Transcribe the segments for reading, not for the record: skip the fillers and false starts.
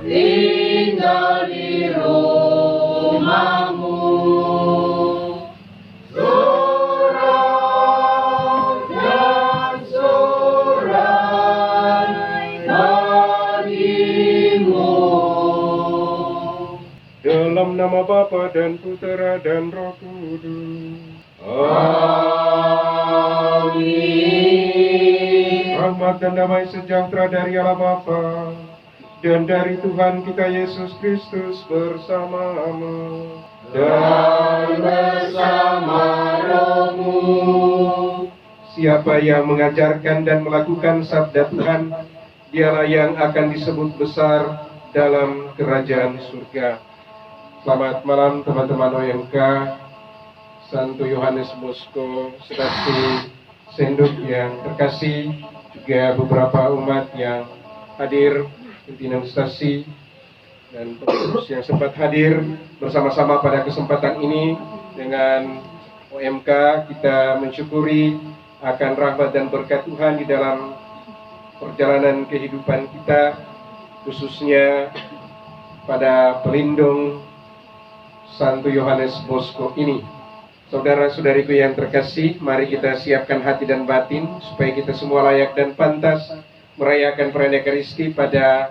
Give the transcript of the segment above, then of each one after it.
tinggal di rumahmu. Sorak dan sorai bagimu. Dalam nama Bapa dan Putera dan Roh Kudus. Amin. Rahmat dan damai sejahtera dari Allah Bapa dan dari Tuhan kita Yesus Kristus bersamamu. Dan bersama rohmu. Siapa yang mengajarkan dan melakukan sabda Tuhan, dialah yang akan disebut besar dalam kerajaan surga. Selamat malam teman-teman OMK, Santo Yohanes Bosco, Sedaksi Senduk yang terkasih, juga beberapa umat yang hadir, pimpinan stasi, dan pengurus yang sempat hadir bersama-sama pada kesempatan ini. Dengan OMK kita mensyukuri akan rahmat dan berkat Tuhan di dalam perjalanan kehidupan kita, khususnya pada pelindung Santo Yohanes Bosco ini. Saudara-saudariku yang terkasih, mari kita siapkan hati dan batin supaya kita semua layak dan pantas merayakan perayaan Ekaristi pada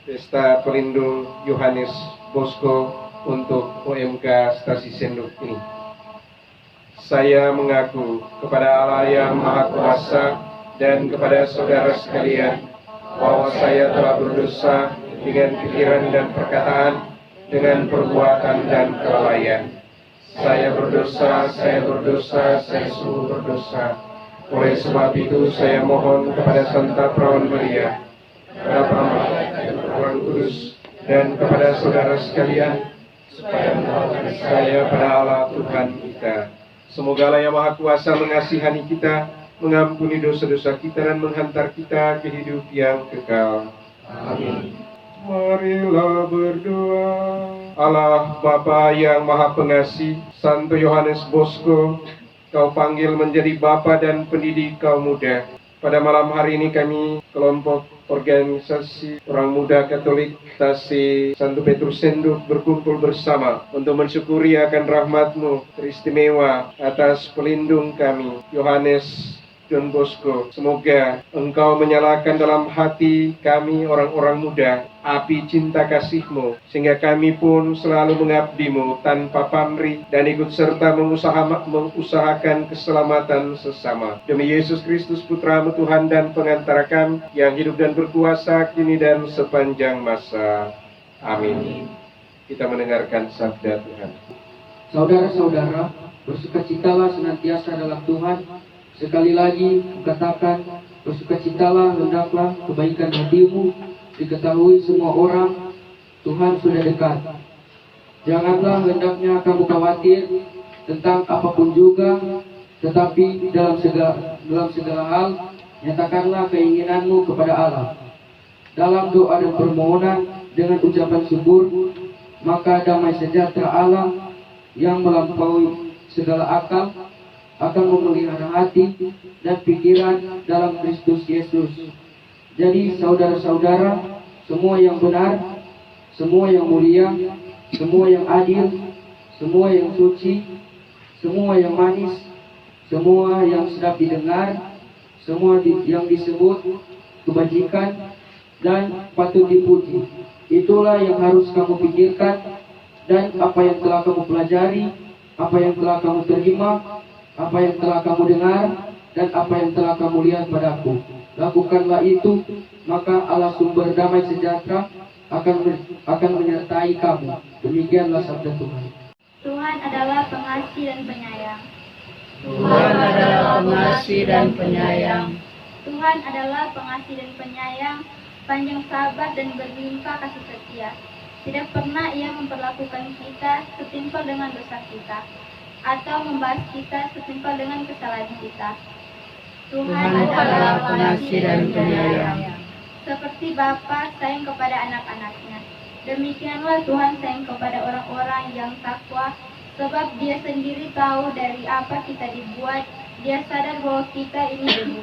Pesta Pelindung Yohanes Bosco untuk OMK Stasi Senduk ini. Saya mengaku kepada Allah yang Maha Kuasa dan kepada saudara sekalian bahwa saya telah berdosa dengan pikiran dan perkataan, dengan perbuatan dan kelalaian. Saya berdosa, saya sungguh berdosa. Oleh sebab itu saya mohon kepada Santa Perawan Maria, kepada para malaikat dan Roh Kudus, dan kepada saudara sekalian, supaya menolong saya pada Allah Tuhan kita. Semoga Allah yang Maha Kuasa mengasihani kita, mengampuni dosa-dosa kita, dan menghantar kita ke hidup yang kekal. Amin. Marilah berdoa. Allah Bapa yang Maha Pengasih, Santo Yohanes Bosco, Kau panggil menjadi Bapa dan pendidik kaum muda. Pada malam hari ini kami, kelompok organisasi orang muda Katolik Stasi Santo Petrus Senduk, berkumpul bersama untuk mensyukuri akan rahmat-Mu teristimewa atas pelindung kami, Yohanes John Bosco. Semoga Engkau menyalakan dalam hati kami orang-orang muda api cinta kasih-Mu, sehingga kami pun selalu mengabdi-Mu tanpa pamrih dan ikut serta mengusahakan keselamatan sesama. Demi Yesus Kristus Putra-Mu Tuhan dan pengantara kami, yang hidup dan berkuasa kini dan sepanjang masa. Amin. Kita mendengarkan sabda Tuhan. Saudara-saudara, bersukacitalah senantiasa dalam Tuhan. Sekali lagi kukatakan, bersukacitalah, hendaklah kebaikan hatimu diketahui semua orang. Tuhan sudah dekat. Janganlah hendaknya kamu khawatir tentang apapun juga, tetapi dalam segala hal nyatakanlah keinginanmu kepada Allah dalam doa dan permohonan dengan ucapan syukur. Maka damai sejahtera Allah yang melampaui segala akal akan memelihara hati dan pikiran dalam Kristus Yesus. Jadi saudara-saudara, semua yang benar, semua yang mulia, semua yang adil, semua yang suci, semua yang manis, semua yang sedap didengar, semua yang disebut kebajikan dan patut dipuji, itulah yang harus kamu pikirkan. Dan apa yang telah kamu pelajari, apa yang telah kamu terima, apa yang telah kamu dengar, dan apa yang telah kamu lihat padaku, lakukanlah itu, maka Allah sumber damai sejahtera akan menyertai kamu. Demikianlah sabda Tuhan. Tuhan adalah pengasih dan penyayang. Tuhan adalah pengasih dan penyayang. Tuhan adalah pengasih dan penyayang, panjang sabar dan berlimpah kasih setia. Tidak pernah Ia memperlakukan kita setimpal dengan dosa kita, atau membahas kita setimpal dengan kesalahan kita. Tuhan adalah pengasih dan penyayang. Seperti Bapa sayang kepada anak-anaknya, demikianlah Tuhan sayang kepada orang-orang yang takwa, sebab Dia sendiri tahu dari apa kita dibuat. Dia sadar bahwa kita ini debu.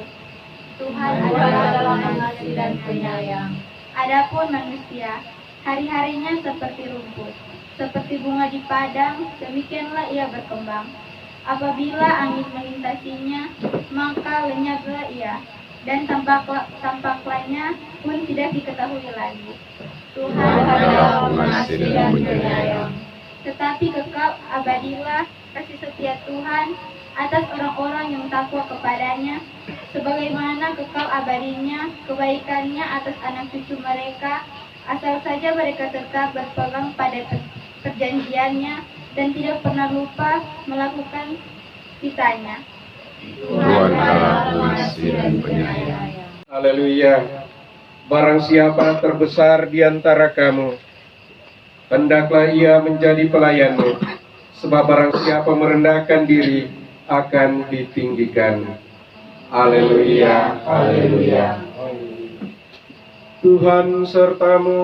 Tuhan adalah pengasih dan penyayang. Adapun manusia, Hari-harinya seperti rumput, seperti bunga di padang, demikianlah ia berkembang. Apabila angin melintasinya, maka lenyaplah ia, dan tampak-tampaknya pun tidak diketahui lagi. Tuhan adalah pengasih dan penyayang. Tetapi kekal abadilah kasih setia Tuhan atas orang-orang yang takwa kepadanya, sebagaimana kekal abadinya kebaikannya atas anak cucu mereka, asal saja mereka tetap berpegang pada perjanjiannya dan tidak pernah lupa melakukan kitanya. Tuhan adalah pengasih dan penyayang. Haleluya. Barang siapa terbesar di antara kamu, hendaklah ia menjadi pelayanmu. Sebab barang siapa merendahkan diri akan ditinggikan. Haleluya. Haleluya. Tuhan sertamu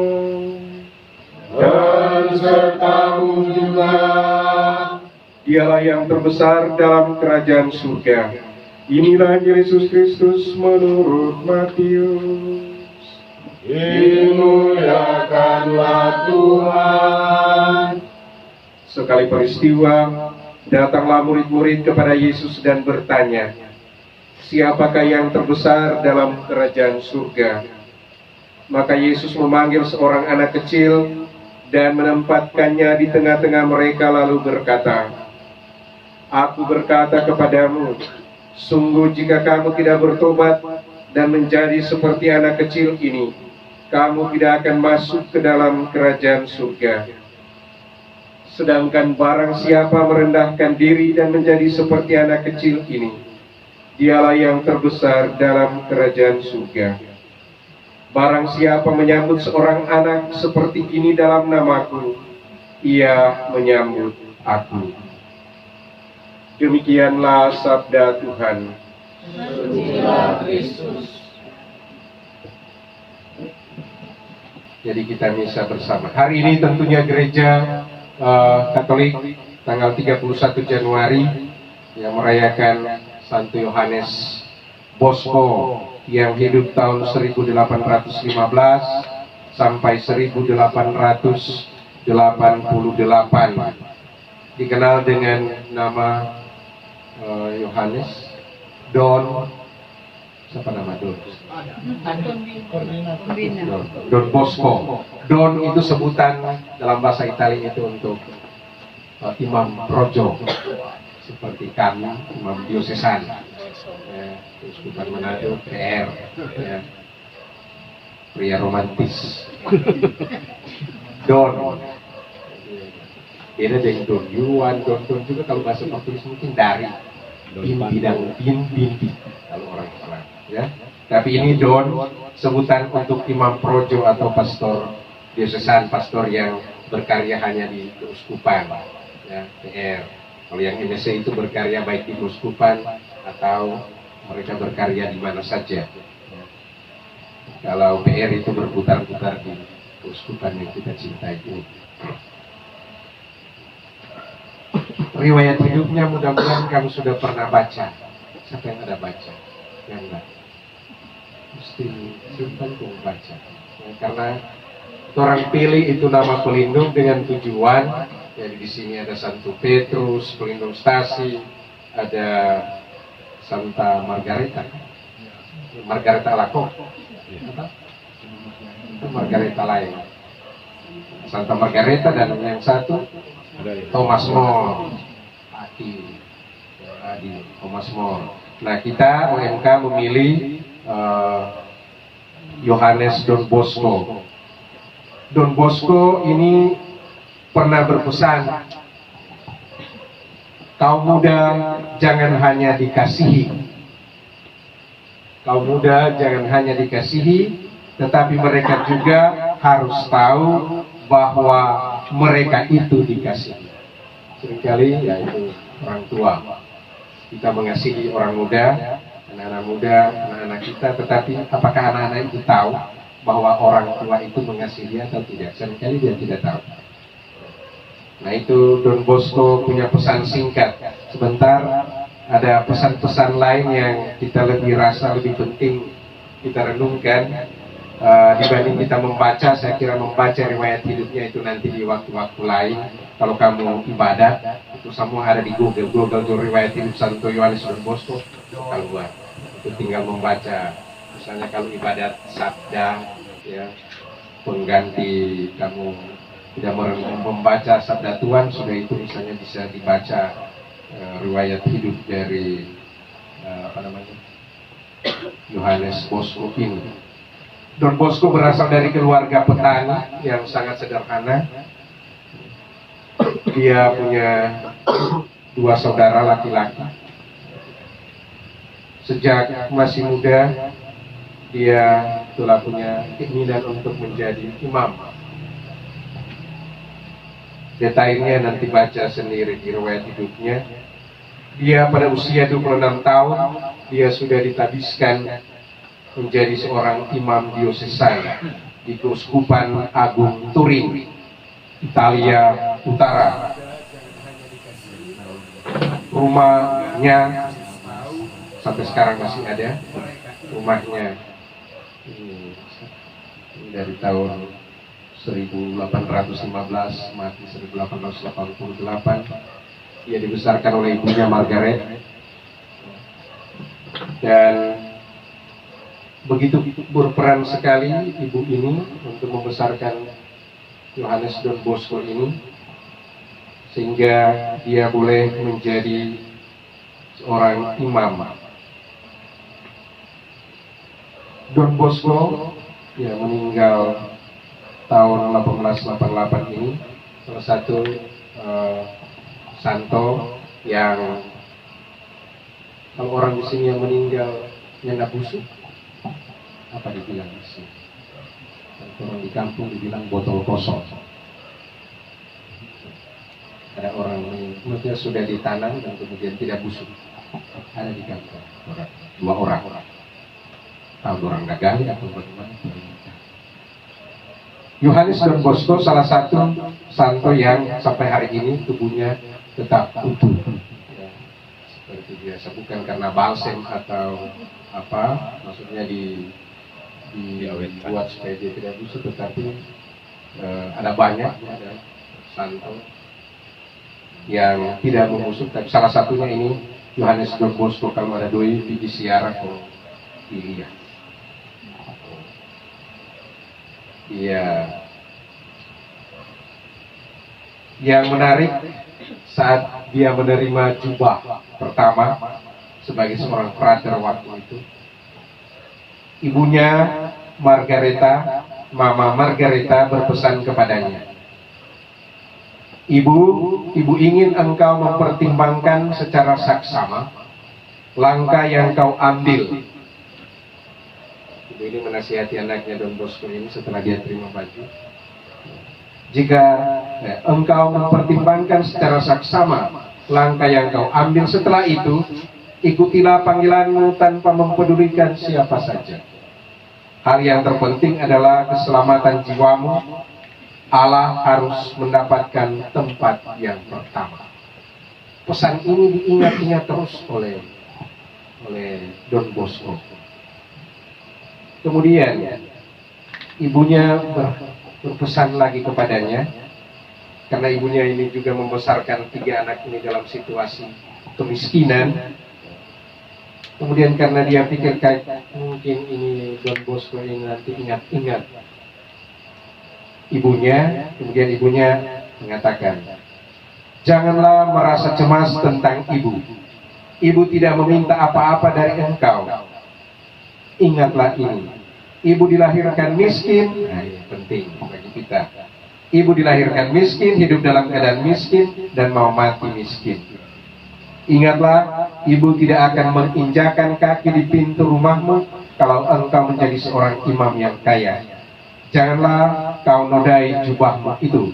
Dan sertamu juga. Dialah yang terbesar dalam kerajaan surga. Inilah Yesus Kristus menurut Matius. Dimuliakanlah Tuhan. Sekali peristiwa, datanglah murid-murid kepada Yesus dan bertanya, "Siapakah yang terbesar dalam kerajaan surga?" Maka Yesus memanggil seorang anak kecil dan menempatkannya di tengah-tengah mereka lalu berkata, "Aku berkata kepadamu, sungguh jika kamu tidak bertobat dan menjadi seperti anak kecil ini, kamu tidak akan masuk ke dalam kerajaan surga. Sedangkan barang siapa merendahkan diri dan menjadi seperti anak kecil ini, dialah yang terbesar dalam kerajaan surga. Barang siapa menyambut seorang anak seperti ini dalam namaku, ia menyambut aku." Demikianlah sabda Tuhan. Sucilah Kristus. Jadi kita misa bersama. Hari ini tentunya gereja Katolik tanggal 31 Januari yang merayakan Santo Yohanes Bosco yang hidup tahun 1815 sampai 1888. Dikenal dengan nama Yohanes Don, siapa nama Don? Don Bosco. Don itu sebutan dalam bahasa Italia itu untuk imam projo, seperti kami imam diosesan, Uskupan Manado, PR, pria romantis. Don, beda dengan Don Yuan. Don juga kalau bahasa Portugis mungkin dari binti kalau orang Islam, ya. Tapi ini Don sebutan untuk imam projo atau pastor diosesan, pastor yang berkarya hanya di keuskupan, ya, PR. Kalau yang MSC itu berkarya baik di keuskupan atau mereka berkarya di mana saja. Ya. Kalau PR itu berputar-putar di keuskupan yang kita cintai ini. Riwayat hidupnya mudah-mudahan kamu sudah pernah baca. Siapa yang ada baca? Yang enggak? Mesti simpan untuk baca. Ya, karena orang pilih itu nama pelindung dengan tujuan. Jadi di sini ada Santo Petrus, pelindung stasi, ada Santa Margareta, Margareta Alacoque, itu Margareta lain. Santa Margareta dan yang satu Thomas More, Adi Thomas More. Nah, kita OMK memilih Yohanes Don Bosco. Don Bosco ini pernah berpesan, kaum muda jangan hanya dikasihi. Kaum muda jangan hanya dikasihi, tetapi mereka juga harus tahu bahwa mereka itu dikasihi. Seringkali yaitu orang tua. Kita mengasihi orang muda, anak-anak muda, anak-anak kita, tetapi apakah anak-anak itu tahu bahwa orang tua itu mengasihi dia atau tidak? Seringkali dia tidak tahu. Nah, itu Don Bosco punya pesan singkat. Sebentar ada pesan-pesan lain yang kita lebih rasa lebih penting kita renungkan. dibanding kita membaca, saya kira membaca riwayat hidupnya itu nanti di waktu-waktu lain. Kalau kamu ibadat, itu semua ada di Google tuh riwayat hidup Santo Yohanes Don Bosco, keluar. Itu tinggal membaca. Misalnya kalau ibadat sabda, ya, pengganti kamu tidak membaca sabda Tuhan, sudah itu misalnya bisa dibaca riwayat hidup dari Yohanes Bosco ini. Don Bosco berasal dari keluarga petani yang sangat sederhana. Dia punya 2 saudara laki-laki. Sejak masih muda, dia telah punya keinginan untuk menjadi imam. Detailnya nanti baca sendiri di riwayat hidupnya. Dia pada usia 26 tahun, dia sudah ditabiskan menjadi seorang imam diosesan di Keuskupan Agung Turin, Italia Utara. Rumahnya sampai sekarang masih ada. Rumahnya ini dari tahun 1815, mati 1888. Ia dibesarkan oleh ibunya Margaret, dan begitu berperan sekali ibu ini untuk membesarkan Yohanes Don Bosco ini, sehingga dia boleh menjadi seorang imam. Don Bosco ya meninggal tahun 1888 ini, salah satu santo yang kalau orang di sini yang meninggal nyenda busuk, apa dibilang di sini? Orang di kampung dibilang botol kosong. Ada orang maksudnya sudah ditanam dan kemudian tidak busuk. Ada di kampung 2 orang. Tahu orang dagang atau bagaimana? Yohanes Don Bosco salah satu santo yang sampai hari ini tubuhnya tetap utuh. Ya, seperti biasa, bukan karena balsem atau apa, maksudnya dibuat supaya dia tidak busuk, tetapi ada banyak ya, santo yang tidak membusuk. Tapi salah satunya ini Yohanes Don Bosco. Kalau ada doi di siara kok dilihat. Iya. Yang menarik saat dia menerima jubah pertama sebagai seorang frater waktu itu, ibunya Margareta, Mama Margareta berpesan kepadanya, Ibu ingin engkau mempertimbangkan secara saksama langkah yang kau ambil. Ibu ini menasihati anaknya Don Bosco ini setelah dia terima baju. Jika engkau mempertimbangkan secara saksama langkah yang kau ambil, setelah itu ikutilah panggilanmu tanpa mempedulikan siapa saja. Hal yang terpenting adalah keselamatan jiwamu. Allah harus mendapatkan tempat yang pertama. Pesan ini diingat-ingat terus oleh Don Bosco. Kemudian ibunya berpesan lagi kepadanya, karena ibunya ini juga membesarkan 3 anak ini dalam situasi kemiskinan. Kemudian karena dia pikir mungkin ini Don Bosco ini nanti ingat-ingat ibunya, kemudian ibunya mengatakan, janganlah merasa cemas tentang ibu. Ibu tidak meminta apa-apa dari engkau. Ingatlah ini, ibu dilahirkan miskin. Nah, ini penting bagi kita. Ibu dilahirkan miskin, hidup dalam keadaan miskin, dan mau mati miskin. Ingatlah, ibu tidak akan menginjakan kaki di pintu rumahmu kalau engkau menjadi seorang imam yang kaya. Janganlah kau nodai jubahmu itu.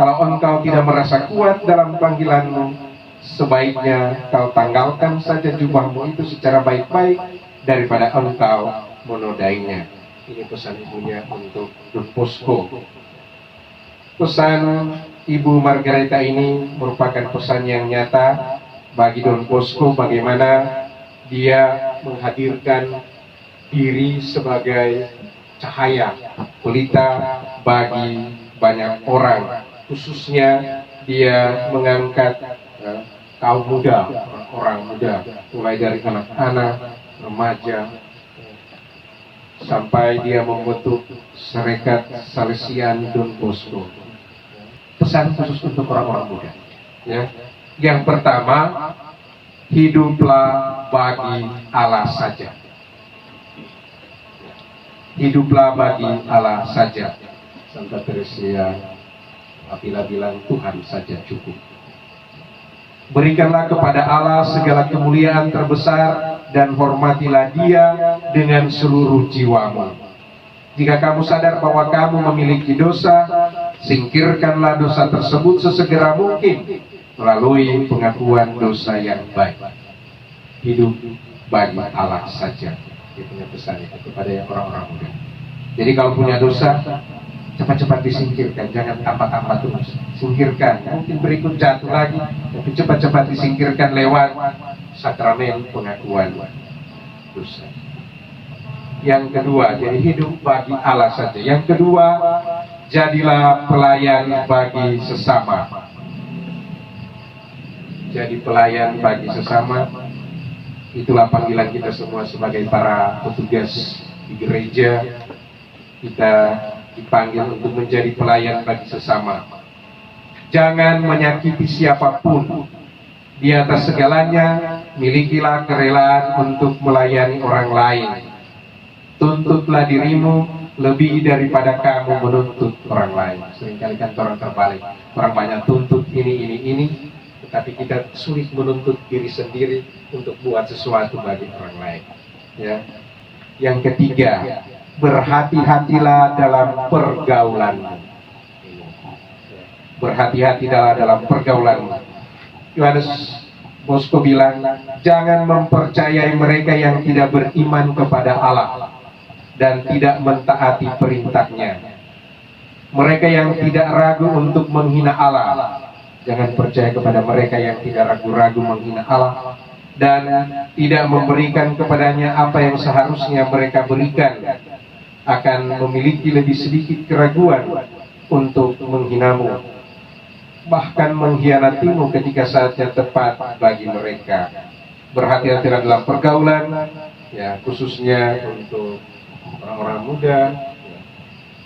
Kalau engkau tidak merasa kuat dalam panggilanmu, sebaiknya kau tanggalkan saja jubahmu itu secara baik-baik daripada engkau menodainya. Ini pesan ibunya untuk Don Bosco. Pesan Ibu Margareta ini merupakan pesan yang nyata bagi Don Bosco, bagaimana dia menghadirkan diri sebagai cahaya, pelita bagi banyak orang. Khususnya dia mengangkat kaum muda, orang muda, mulai dari anak-anak, remaja, sampai dia membentuk Sarekat Salesian Don Bosco. Pesan khusus untuk orang-orang muda. Ya. Yang pertama, hiduplah bagi Allah saja. Hiduplah bagi Allah saja. Santa Teresia apabila bilang Tuhan saja cukup. Berikanlah kepada Allah segala kemuliaan terbesar dan hormatilah Dia dengan seluruh jiwamu. Jika kamu sadar bahwa kamu memiliki dosa, singkirkanlah dosa tersebut sesegera mungkin melalui pengakuan dosa yang baik. Hidup bagi Allah saja. Dia punya pesan itu kepada yang orang-orang muda. Jadi kalau punya dosa, cepat-cepat disingkirkan, jangan tampak-tampak terus. Singkirkan, mungkin berikut jatuh lagi, tapi cepat-cepat disingkirkan lewat sakramen pengakuan dosa. Yang kedua, jadi hidup bagi Allah saja. Yang kedua, jadilah pelayan bagi sesama. Jadi pelayan bagi sesama, itulah panggilan kita semua sebagai para petugas di gereja. Kita dipanggil untuk menjadi pelayan bagi sesama. Jangan menyakiti siapapun. Di atas segalanya, milikilah kerelaan untuk melayani orang lain. Tuntutlah dirimu lebih daripada kamu menuntut orang lain. Seringkali kan orang terbalik. Orang banyak tuntut ini, tetapi kita sulit menuntut diri sendiri untuk buat sesuatu bagi orang lain. Ya. Yang ketiga, berhati-hatilah dalam pergaulanmu. Berhati-hatilah dalam pergaulanmu. Yohanes Bosco bilang, jangan mempercayai mereka yang tidak beriman kepada Allah dan tidak mentaati perintahnya. Mereka yang tidak ragu untuk menghina Allah. Jangan percaya kepada mereka yang tidak ragu-ragu menghina Allah dan tidak memberikan kepadanya apa yang seharusnya mereka berikan. Akan memiliki lebih sedikit keraguan untuk menghinamu, bahkan mengkhianatimu ketika saatnya tepat bagi mereka. Berhati-hatilah dalam pergaulan, ya, khususnya untuk orang-orang muda.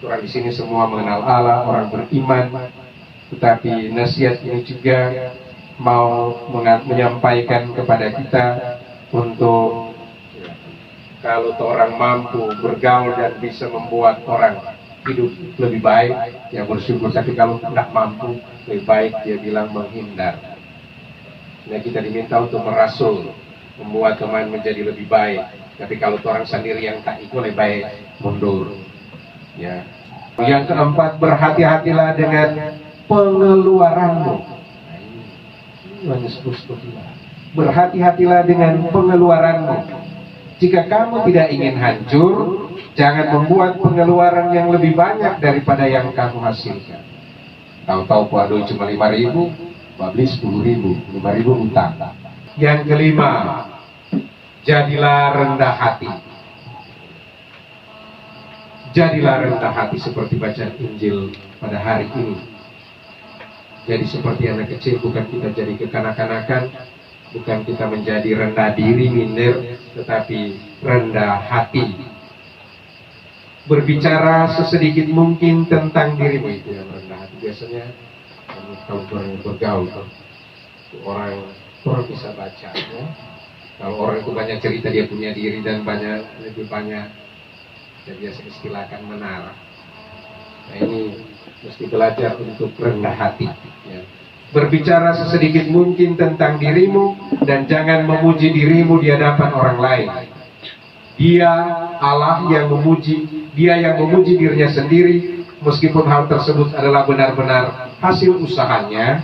Orang di sini semua mengenal Allah, orang beriman, tetapi nasihat ini juga mau menyampaikan kepada kita untuk kalau orang mampu bergaul dan bisa membuat orang hidup lebih baik, ya bersyukur. Tapi kalau tidak mampu, lebih baik dia bilang menghindar. Nah, kita diminta untuk merasul, membuat teman menjadi lebih baik. Tapi kalau orang sendiri yang tak ikut, lebih baik mundur. Ya. Yang keempat, berhati-hatilah dengan pengeluaranmu. Berhati-hatilah dengan pengeluaranmu. Jika kamu tidak ingin hancur, jangan membuat pengeluaran yang lebih banyak daripada yang kamu hasilkan. Tahu-tahu puado cuma 5.000, babli 10.000, 5.000 utang. Yang kelima, jadilah rendah hati. Jadilah rendah hati seperti bacaan Injil pada hari ini. Jadi seperti anak kecil, bukan kita jadi kekanak-kanakan, bukan kita menjadi rendah diri, minder, tetapi rendah hati. Berbicara sesedikit mungkin tentang dirimu, itu yang rendah hati. Biasanya kalau orang bergaul, orang bisa baca. Ya? Kalau orang itu banyak cerita dia punya diri dan lebih banyak, ya biasa istilahkan menara. Nah ini mesti belajar untuk rendah hati. Ya. Berbicara sesedikit mungkin tentang dirimu dan jangan memuji dirimu di hadapan orang lain. Dia Allah yang memuji, dia yang memuji dirinya sendiri, meskipun hal tersebut adalah benar-benar hasil usahanya,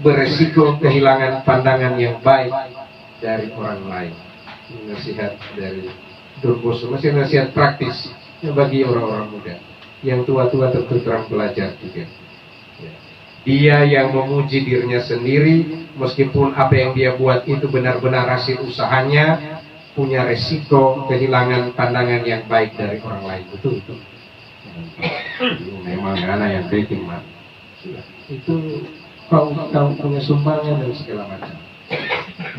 beresiko kehilangan pandangan yang baik dari orang lain. Ini nasihat dari Don Bosco, masih nasihat praktis bagi orang-orang muda. Yang tua-tua tentu terang belajar juga. Dia yang memuji dirinya sendiri, meskipun apa yang dia buat itu benar-benar hasil usahanya, punya resiko kehilangan pandangan yang baik dari orang lain. Betul. Memang anak yang dating mah. Itu kau punya sumbangan dan segala macam.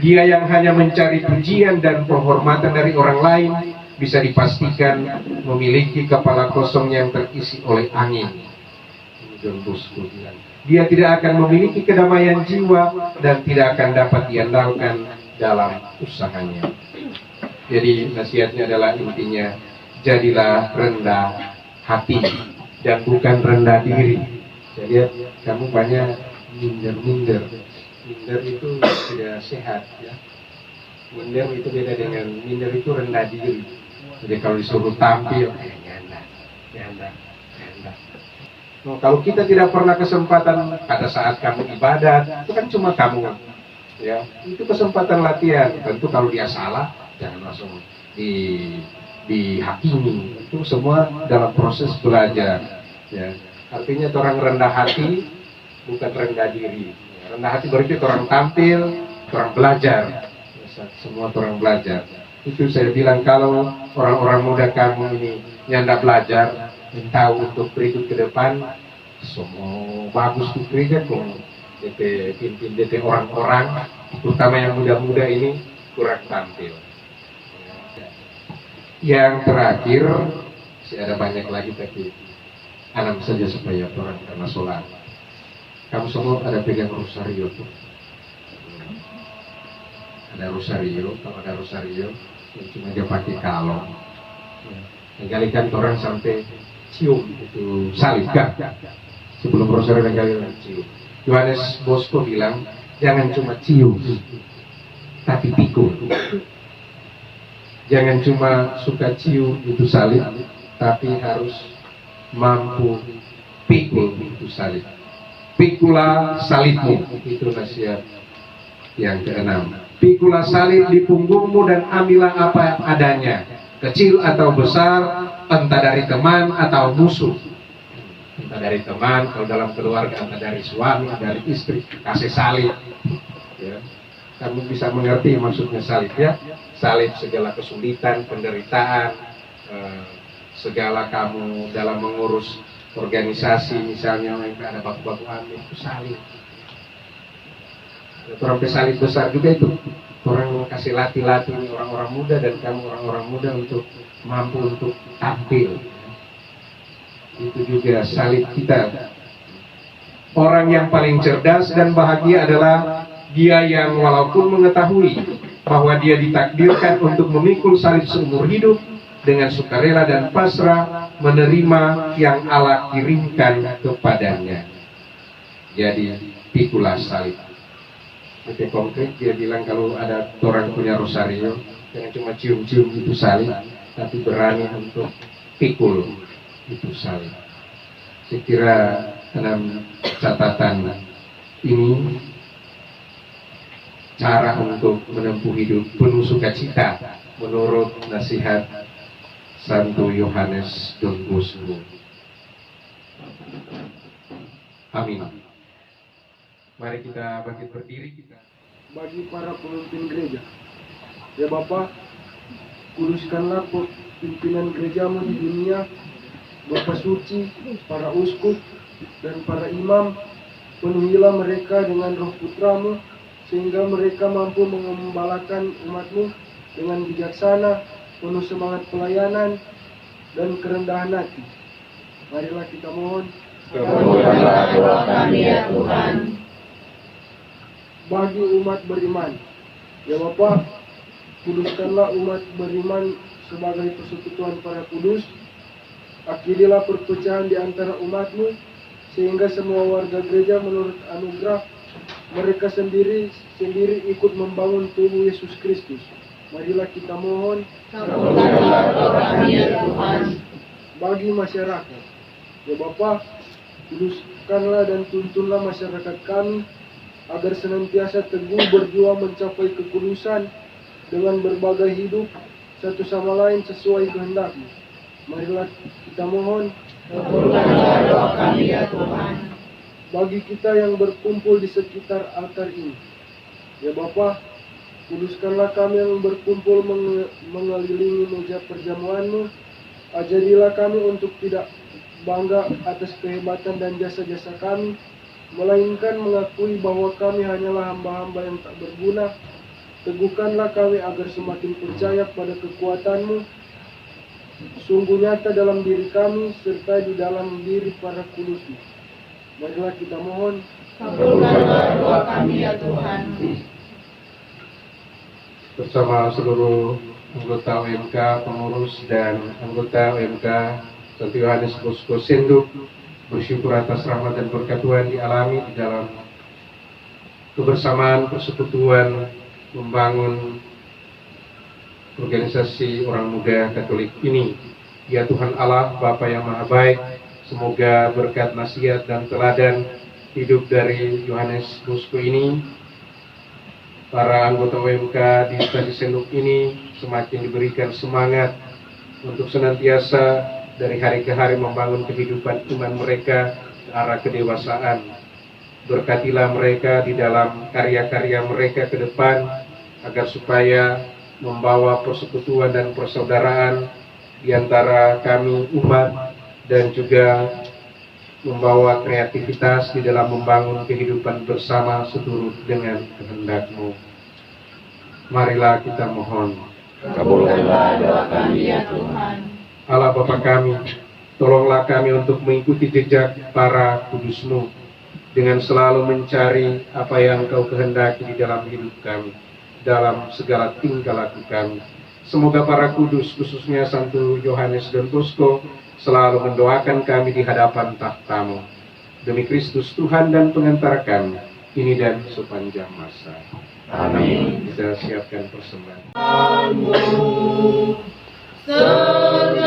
Dia yang hanya mencari pujian dan penghormatan dari orang lain bisa dipastikan memiliki kepala kosong yang terisi oleh angin. John Bosco bilang, dia tidak akan memiliki kedamaian jiwa dan tidak akan dapat diandalkan dalam usahanya. Jadi nasihatnya adalah intinya, jadilah rendah hati dan bukan rendah diri. Saya lihat kamu banyak minder. Minder itu tidak sehat ya. Minder itu beda dengan minder itu rendah diri. Jadi kalau disuruh tampil, nyanda. Nah, kalau kita tidak pernah kesempatan pada saat kamu ibadat, itu kan cuma kamu, ya. Itu kesempatan latihan. Tentu kalau dia salah, jangan langsung dihakimi. Itu semua dalam proses belajar. Ya. Artinya orang rendah hati bukan rendah diri. Rendah hati berarti orang tampil, orang belajar. Semua orang belajar. Itu saya bilang kalau orang-orang muda kamu ini nyanda belajar, tahu untuk berikut ke depan, semua bagus tuh gereja kok. Pimpin orang-orang, terutama yang muda-muda ini kurang tampil. Yang terakhir, masih ada banyak lagi tapi anam saja supaya orang karena sholat. Kamu semua ada pegang rosario tuh. Ada rosario, kalau ada rosario, cuma dia pakai kalung. Menggalikan orang sampai cium itu salib kan? Sebelum rosario menggalikan cium. Yohanes Bosco bilang, jangan cuma cium, tapi pikul. Jangan cuma suka cium itu salib, tapi harus mampu pikul itu salib. Pikulah salibmu, itu nasihat yang keenam. Pikulah salib di punggungmu dan ambillah apa adanya, kecil atau besar, entah dari teman atau musuh. Entah dari teman, kalau dalam keluarga, entah dari suami, dari istri, kasih salib. Ya. Kamu bisa mengerti maksudnya salib ya. Salib segala kesulitan, penderitaan, segala kamu dalam mengurus organisasi, misalnya yang ada baku-baku amin, itu salib. Orang pesalib besar juga itu. Orang kasih latih-latih orang-orang muda dan kamu orang-orang muda untuk mampu untuk tampil. Itu juga salib kita. Orang yang paling cerdas dan bahagia adalah dia yang walaupun mengetahui bahwa dia ditakdirkan untuk memikul salib seumur hidup, dengan sukarela dan pasrah menerima yang Allah kirimkan kepadanya. Jadi pikulah salib. Lebih konkret dia bilang kalau ada orang punya rosario, jangan cuma cium-cium itu salib, tapi berani untuk pikul itu salib. Saya kira dalam catatan ini cara untuk menempuh hidup penuh sukacita menurut nasihat Santo Yohanes Don Bosco. Amin. Mari kita bangkit berdiri kita. Bagi para pemimpin gereja, ya Bapak, kuduskanlah pimpinan gerejamu di dunia, Bapak suci, para uskup dan para imam, penuhilah mereka dengan roh putramu, sehingga mereka mampu mengembalakan umatmu dengan bijaksana, penuh semangat pelayanan dan kerendahan hati. Marilah kita mohon. Kabulkanlah doa kami ya Tuhan. Bagi umat beriman, ya Bapa, kuduskanlah umat beriman sebagai persekutuan para kudus. Akhirilah perpecahan di antara umatmu, sehingga semua warga gereja menurut anugerah mereka sendiri ikut membangun tubuh Yesus Kristus. Marilah kita mohon. Kabulkanlah doa kami ya Tuhan. Bagi masyarakat, ya Bapa, kuduskanlah dan tuntunlah masyarakat kami agar senantiasa teguh berjuang mencapai kekudusan dengan berbagai hidup satu sama lain sesuai kehendak-Mu. Marilah kita mohon. Kabulkanlah doa kami ya Tuhan. Bagi kita yang berkumpul di sekitar altar ini, ya Bapa, Kuduskanlah kami yang berkumpul mengelilingi meja perjamuan-Mu. Ajarilah kami untuk tidak bangga atas kehebatan dan jasa-jasa kami, melainkan mengakui bahwa kami hanyalah hamba-hamba yang tak berguna. Teguhkanlah kami agar semakin percaya pada kekuatan-Mu, sungguh nyata dalam diri kami, serta di dalam diri para kudus-Mu. Marilah kita mohon. Kabulkanlah doa kami ya Tuhan. Bersama seluruh anggota OMK, pengurus dan anggota OMK Santo Yohanes Bosco Senduk bersyukur atas rahmat dan berkat Tuhan dialami di dalam kebersamaan persekutuan membangun organisasi orang muda Katolik ini. Ya Tuhan Allah, Bapa yang Maha Baik, semoga berkat nasihat dan teladan hidup dari Yohanes Bosco ini, para anggota OMK di Stasi Senduk ini semakin diberikan semangat untuk senantiasa dari hari ke hari membangun kehidupan iman mereka ke arah kedewasaan. Berkatilah mereka di dalam karya-karya mereka ke depan, agar supaya membawa persekutuan dan persaudaraan di antara kami umat, dan juga membawa kreativitas di dalam membangun kehidupan bersama seturut dengan kehendak-Mu. Marilah kita mohon. Kabulkanlah doa kami ya Tuhan. Allah Bapa kami, tolonglah kami untuk mengikuti jejak para kudus-Mu dengan selalu mencari apa yang Kau kehendaki di dalam hidup kami, dalam segala tingkah laku kami. Semoga para kudus, khususnya Santo Yohanes dan Bosco, selalu mendoakan kami di hadapan tahta-Mu. Demi Kristus Tuhan dan pengantara kami, ini dan sepanjang masa. Amin. Kita siapkan persembahan. Segala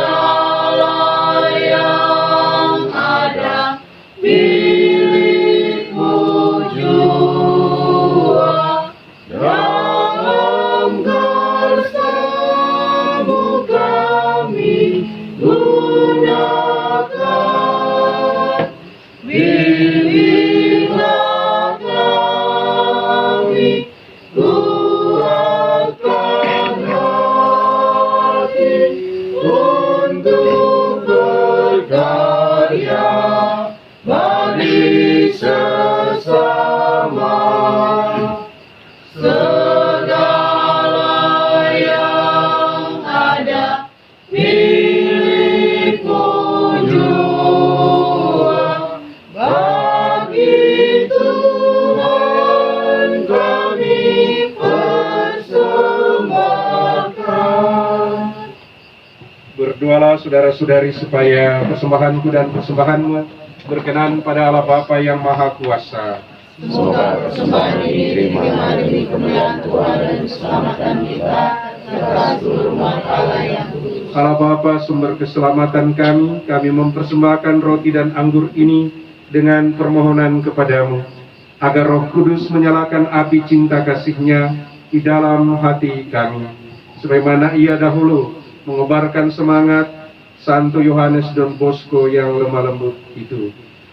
yang ada milik-Mu jua, dalam karsa-Mu kami gunakan. Bimbinglah kami, kuatkan hati untuk berkarya bagi sesama. Segala yang ada milik-Mu jua, bagi Tuhan kami persembahkan. Berdoalah saudara-saudari supaya persembahanku dan persembahanmu berkenan pada Allah Bapa yang Maha Kuasa. Semoga persembahan ini diterima demi kemuliaan Tuhan dan keselamatan kita serta seluruh umat Allah yang kudus. Allah Bapa sumber keselamatan kami mempersembahkan roti dan anggur ini dengan permohonan kepadamu, agar Roh Kudus menyalakan api cinta kasih-Nya di dalam hati kami, sebagaimana Ia dahulu mengobarkan semangat Santo Yohanes dan Bosco yang lemah lembut itu.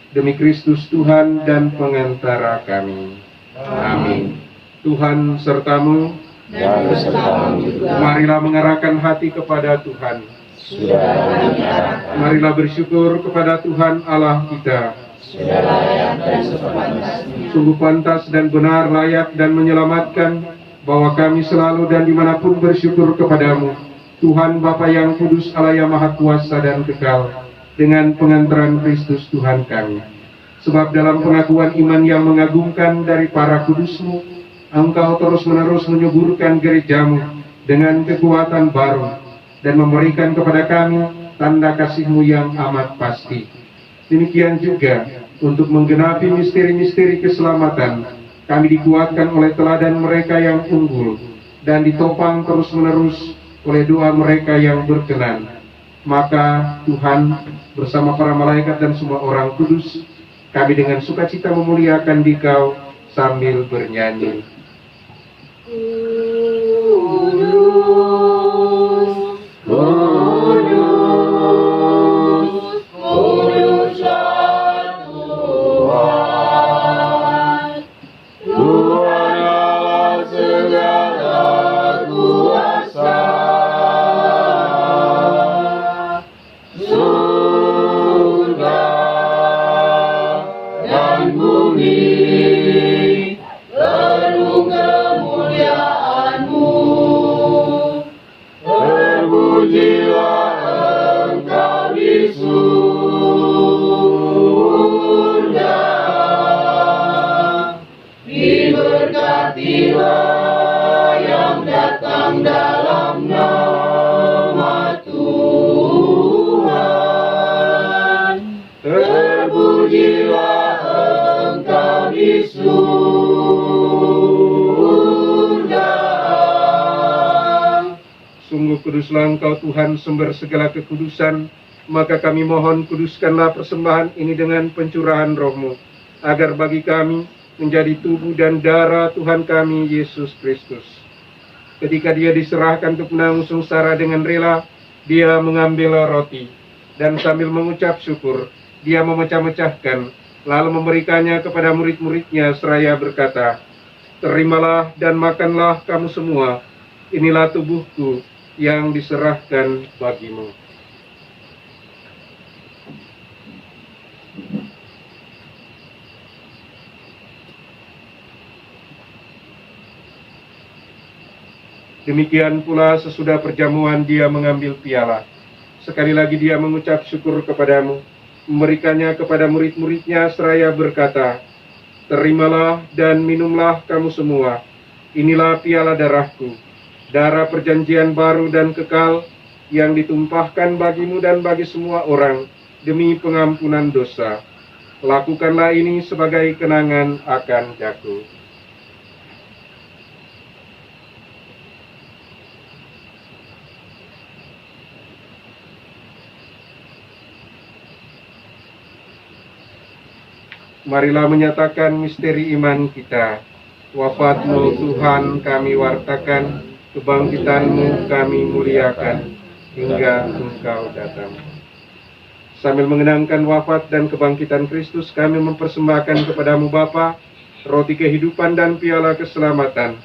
Demi Kristus Tuhan dan pengantara kami. Amin. Tuhan sertamu. Dan besertamu juga. Marilah mengarahkan hati kepada Tuhan. Sudah kami arahkan. Marilah bersyukur kepada Tuhan Allah kita. Sudah layak dan sepantasnya. Sungguh pantas dan benar, layak dan menyelamatkan, bahwa kami selalu dan dimanapun bersyukur kepadamu, Tuhan Bapa yang kudus, Allah yang Maha Kuasa dan kekal, dengan pengantaran Kristus Tuhan kami. Sebab dalam pengakuan iman yang mengagumkan dari para kudus-Mu, Engkau terus-menerus menyuburkan gereja-Mu dengan kekuatan baru, dan memberikan kepada kami tanda kasih-Mu yang amat pasti. Demikian juga, untuk menggenapi misteri-misteri keselamatan, kami dikuatkan oleh teladan mereka yang unggul, dan ditopang terus-menerus oleh doa mereka yang berkenan. Maka Tuhan bersama para malaikat dan semua orang kudus, kami dengan sukacita memuliakan Dikau sambil bernyanyi. Tuhan Allah segala dan bumi penuh kemuliaan-Mu. Terpujilah Engkau di surga, diberkatilah yang datang dalam nama Tuhan. Terpujilah Engkau di surga. Sungguh kuduslah Engkau Tuhan, sumber segala kekudusan. Maka kami mohon, kuduskanlah persembahan ini dengan pencurahan Roh-Mu, agar bagi kami menjadi tubuh dan darah Tuhan kami Yesus Kristus. Ketika Dia diserahkan ke penanggung sengsara dengan rela, Dia mengambil roti, dan sambil mengucap syukur, Dia memecah-mecahkan, lalu memberikannya kepada murid-muridnya seraya berkata, "Terimalah dan makanlah kamu semua, inilah tubuhku yang diserahkan bagimu." Demikian pula sesudah perjamuan Dia mengambil piala. Sekali lagi Dia mengucap syukur kepadamu, memberikannya kepada murid-muridnya seraya berkata, "Terimalah dan minumlah kamu semua, inilah piala darahku, darah perjanjian baru dan kekal, yang ditumpahkan bagimu dan bagi semua orang, demi pengampunan dosa. Lakukanlah ini sebagai kenangan akan aku." Marilah menyatakan misteri iman kita. Wafat-Mu Tuhan kami wartakan, kebangkitan-Mu kami muliakan, hingga Engkau datang. Sambil mengenangkan wafat dan kebangkitan Kristus, kami mempersembahkan kepadamu Bapa, roti kehidupan dan piala keselamatan.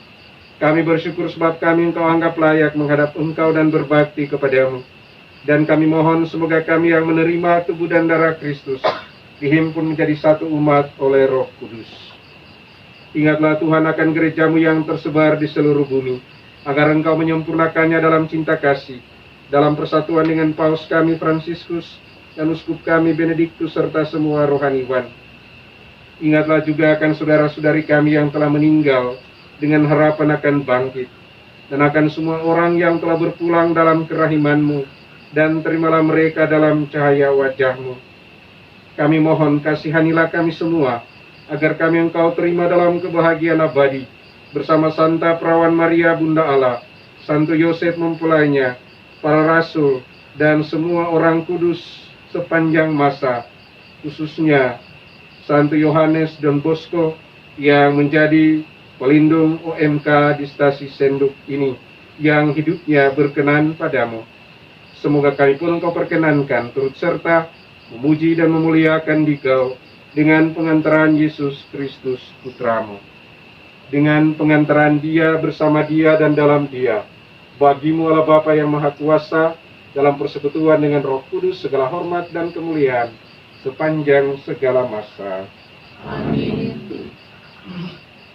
Kami bersyukur sebab kami Engkau anggap layak menghadap Engkau dan berbakti kepadamu. Dan kami mohon semoga kami yang menerima tubuh dan darah Kristus dihimpun menjadi satu umat oleh Roh Kudus. Ingatlah Tuhan akan gereja-Mu yang tersebar di seluruh bumi, agar Engkau menyempurnakannya dalam cinta kasih, dalam persatuan dengan Paus kami Fransiskus dan Uskup kami Benediktus serta semua rohaniwan. Ingatlah juga akan saudara-saudari kami yang telah meninggal dengan harapan akan bangkit, dan akan semua orang yang telah berpulang dalam kerahiman-Mu, dan terimalah mereka dalam cahaya wajah-Mu. Kami mohon kasihanilah kami semua, agar kami Engkau terima dalam kebahagiaan abadi, bersama Santa Perawan Maria Bunda Allah, Santo Yosef mempelainya, para rasul, dan semua orang kudus sepanjang masa, khususnya Santo Yohanes Don Bosco yang menjadi pelindung OMK di Stasi Senduk ini, yang hidupnya berkenan padamu. Semoga kami pun Engkau perkenankan turut serta memuji dan memuliakan Dikau dengan pengantaran Yesus Kristus Putramu. Dengan pengantaran Dia, bersama Dia, dan dalam Dia, bagi-Mu Allah Bapa yang Maha Kuasa, dalam persekutuan dengan Roh Kudus, segala hormat dan kemuliaan sepanjang segala masa. Amin.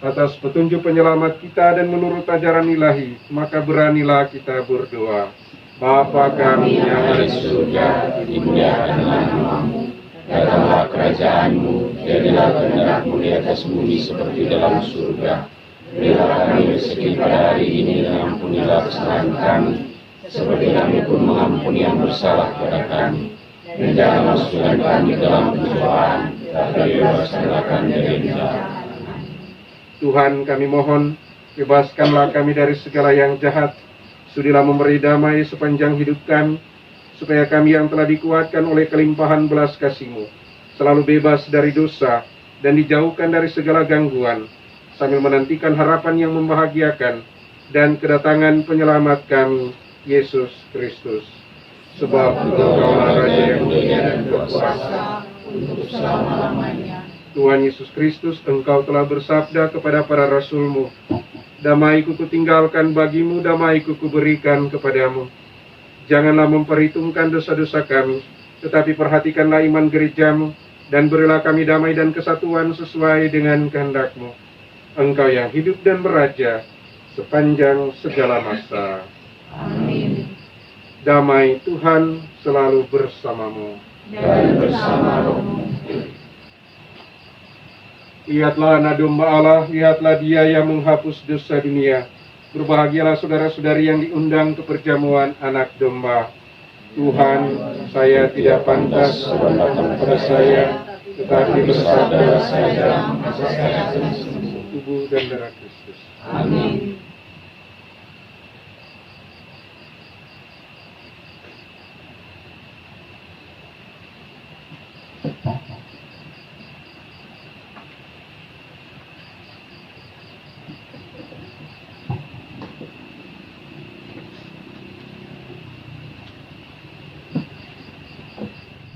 Atas petunjuk penyelamat kita dan menurut ajaran ilahi, maka beranilah kita berdoa. Bapa kami yang ada di surga, dimuliakanlah nama-Mu, datanglah kerajaan-Mu, jadilah kehendak-Mu di atas bumi seperti dalam surga. Berilah kami rezeki pada hari ini, dan ampunilah kesalahan kami, seperti kami pun mengampuni yang bersalah kepada kami. Dan jangan masukkan kami dalam pencobaan, tapi bebaskanlah kami dari jahat. Tuhan, kami mohon, bebaskanlah kami dari segala yang jahat. Sudilah memberi damai sepanjang hidup kami, supaya kami yang telah dikuatkan oleh kelimpahan belas kasih-Mu selalu bebas dari dosa dan dijauhkan dari segala gangguan, sambil menantikan harapan yang membahagiakan dan kedatangan penyelamat kami, Yesus Kristus. Sebab Engkaulah Raja yang mulia dan berkuasa untuk selama-lamanya. Tuhan Yesus Kristus, Engkau telah bersabda kepada para rasul-Mu, "Damai-Ku kutinggalkan bagimu, damai-Ku kuberikan kepadamu. Janganlah memperhitungkan dosa-dosa kami, tetapi perhatikanlah iman gereja-Mu, dan berilah kami damai dan kesatuan sesuai dengan kehendak-Mu. Engkau yang hidup dan beraja sepanjang segala masa. Amin. Damai Tuhan selalu bersamamu. Dan bersama rohmu. Lihatlah anak domba Allah, lihatlah Dia yang menghapus dosa dunia. Berbahagialah saudara-saudari yang diundang ke perjamuan anak domba. Tuhan, saya tidak pantas Tuhan datang kepada saya, tetapi bersabdalah saja, maka saya akan sembuh. Tubuh dan darah Kristus. Amin.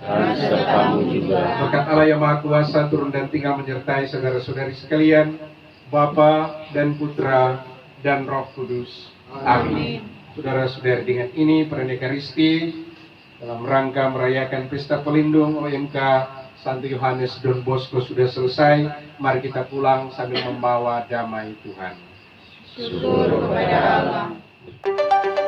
Dan sertamu juga. Berkat Allah yang Maha Kuasa turun dan tinggal menyertai saudara-saudari sekalian, Bapa dan Putra dan Roh Kudus. Amin. Saudara-saudari, dengan ini perayaan Ekaristi dalam rangka merayakan Pesta Pelindung OMK Santo Yohanes Don Bosco sudah selesai. Mari kita pulang sambil membawa damai Tuhan. Syukur kepada Allah.